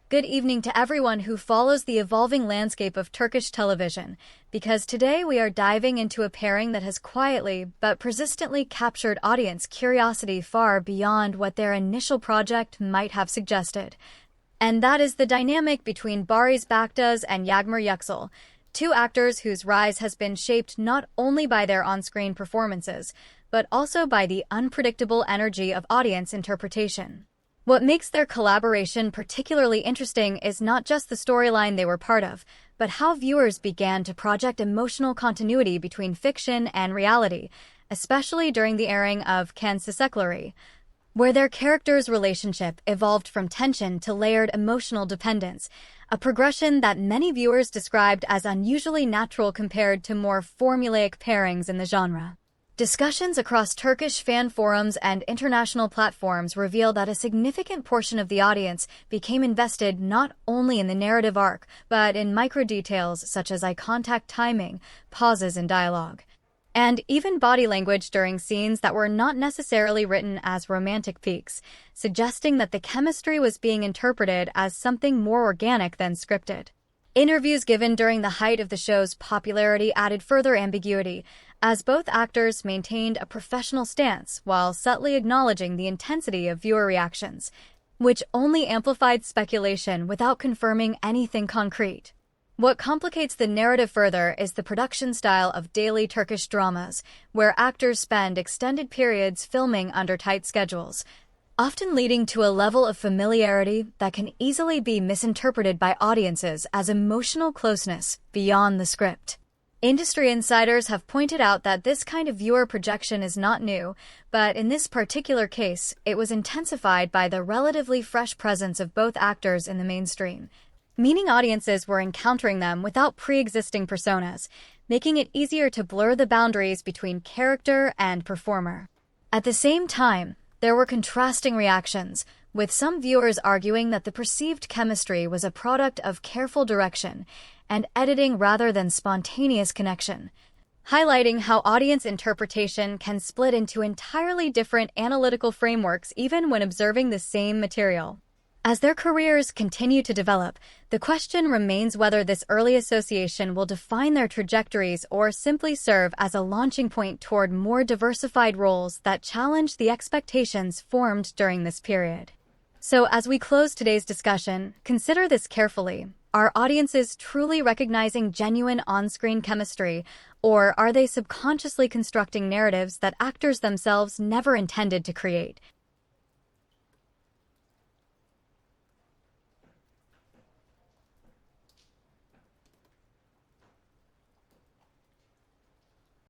Good evening to everyone who follows the evolving landscape of Turkish television, because today we are diving into a pairing that has quietly but persistently captured audience curiosity far beyond what their initial project might have suggested. And that is the dynamic between Baris Baktas and Yagmur Yuksel, two actors whose rise has been shaped not only by their on-screen performances, but also by the unpredictable energy of audience interpretation. What makes their collaboration particularly interesting is not just the storyline they were part of, but how viewers began to project emotional continuity between fiction and reality, especially during the airing of Kansesekleri, where their characters' relationship evolved from tension to layered emotional dependence, a progression that many viewers described as unusually natural compared to more formulaic pairings in the genre. Discussions across Turkish fan forums and international platforms reveal that a significant portion of the audience became invested not only in the narrative arc, but in micro-details such as eye contact timing, pauses in dialogue, and even body language during scenes that were not necessarily written as romantic peaks, suggesting that the chemistry was being interpreted as something more organic than scripted. Interviews given during the height of the show's popularity added further ambiguity, as both actors maintained a professional stance while subtly acknowledging the intensity of viewer reactions, which only amplified speculation without confirming anything concrete. What complicates the narrative further is the production style of daily Turkish dramas, where actors spend extended periods filming under tight schedules, often leading to a level of familiarity that can easily be misinterpreted by audiences as emotional closeness beyond the script. Industry insiders have pointed out that this kind of viewer projection is not new, but in this particular case, it was intensified by the relatively fresh presence of both actors in the mainstream, meaning audiences were encountering them without pre-existing personas, making it easier to blur the boundaries between character and performer. At the same time, there were contrasting reactions, with some viewers arguing that the perceived chemistry was a product of careful direction and editing rather than spontaneous connection, highlighting how audience interpretation can split into entirely different analytical frameworks even when observing the same material. As their careers continue to develop, the question remains whether this early association will define their trajectories or simply serve as a launching point toward more diversified roles that challenge the expectations formed during this period. So as we close today's discussion, consider this carefully. Are audiences truly recognizing genuine on-screen chemistry, or are they subconsciously constructing narratives that actors themselves never intended to create?